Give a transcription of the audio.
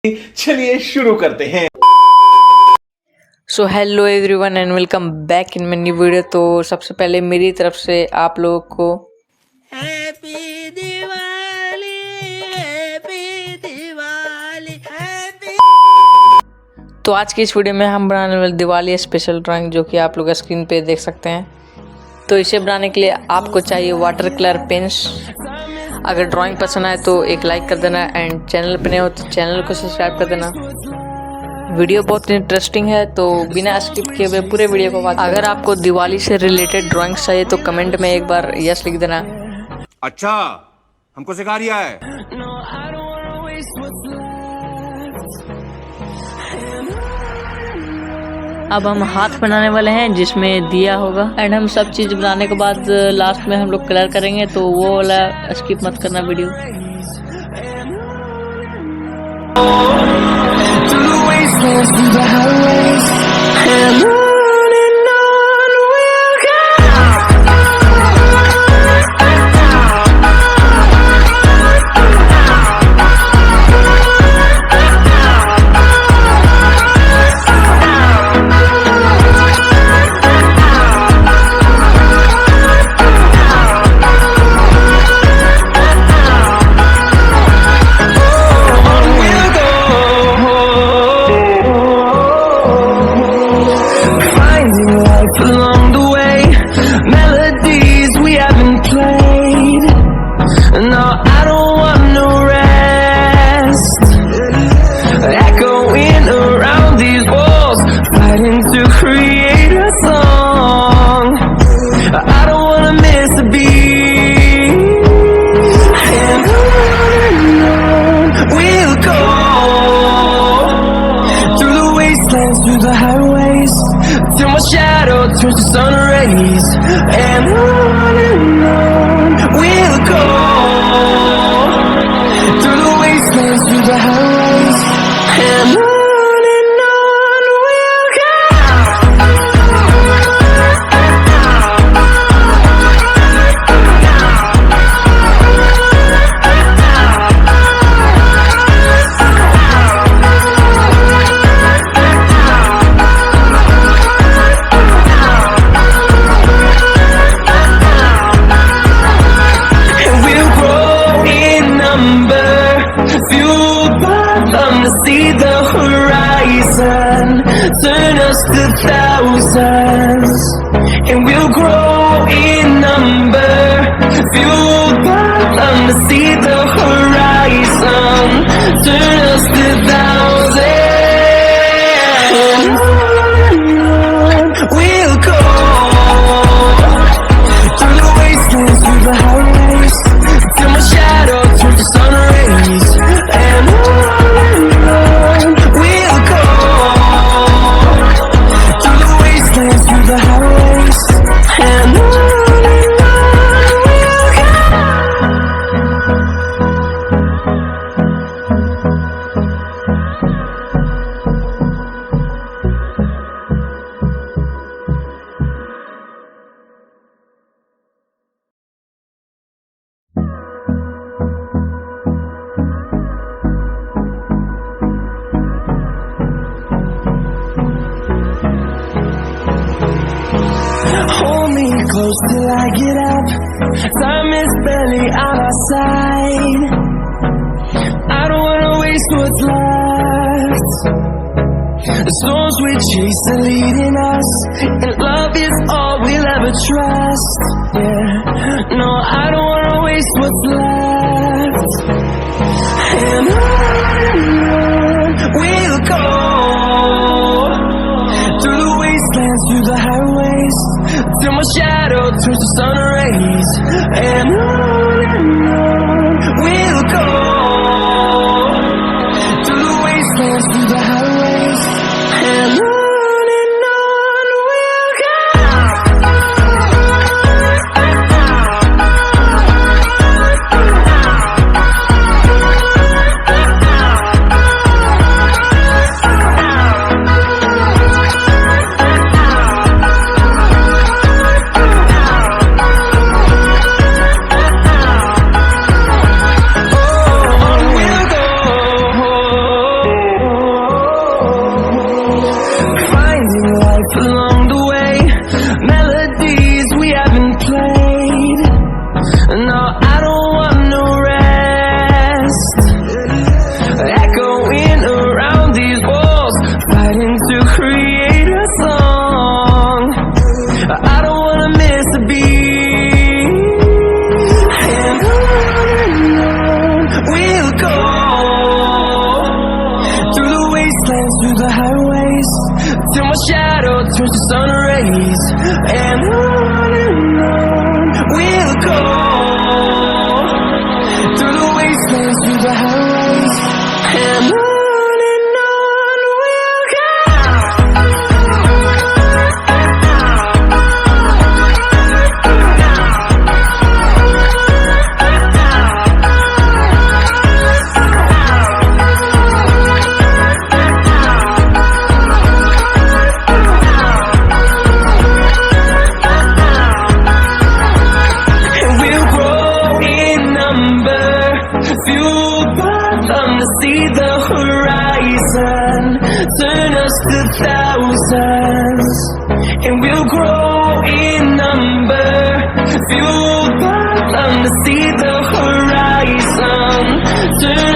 चलिए शुरू करते हैं। So hello everyone and welcome back in my new video. तो सबसे पहले मेरी तरफ से आप लोगों को happy Diwali, happy Diwali, happy. तो आज की इस वीडियो में हम बनाने वाले दिवाली स्पेशल ड्राइंग, जो कि आप लोग स्क्रीन पे देख सकते हैं। तो इसे बनाने के लिए आपको चाहिए वाटर कलर पेन्स। अगर ड्राइंग पसंद आए तो एक लाइक कर देना एंड चैनल पे नए हो तो चैनल को सब्सक्राइब कर देना। वीडियो बहुत इंटरेस्टिंग है तो बिना स्किप किए हुए पूरे वीडियो को watch। अगर आपको दिवाली से रिलेटेड ड्राइंग्स चाहिए तो कमेंट में एक बार यस लिख देना। अच्छा, हमको सिखा रिया है। अब हम हाथ बनाने वाले हैं जिसमें दिया होगा एंड हम सब चीज बनाने के बाद लास्ट में हम लोग कलर करेंगे, तो वो वाला स्किप मत करना video. Along the way, melodies we haven't played. No, I don't want no rest. Echoing around these walls, fighting to create a song. I don't wanna miss a beat. And on we'll go, through the wastelands, through the highways, till my shadow turns to sun rays. And on we'll go, through the wastelands, through the highways. And on we'll go. See the horizon, turn us to thousands, and we'll grow in number, fueled by them to see the horizon, turn us to thousands, we'll go, through the wastelands, through the highways, till my shadow turns to sun rays. And we'll go, through the wastelands, through the highways, and on we'll go. Hold me close till I get up. Time is barely on our side. I don't wanna waste what's left. The storms we chase are leading us, and love is all we'll ever trust. Yeah, no, I don't wanna waste what's left. And on we'll go, through the wastelands, through the highways, till my shadow turns to sun rays. And on we'll go, through the wastelands, through the highways. And on we'll go. wastelands, through the highways, till my shadow turns to sun rays. And on we'll go, through the wastelands, through the highways, and on we'll go. Fueled by them to see the horizon, turn us to thousands, and we'll grow in number. Fueled by them to see the horizon, turn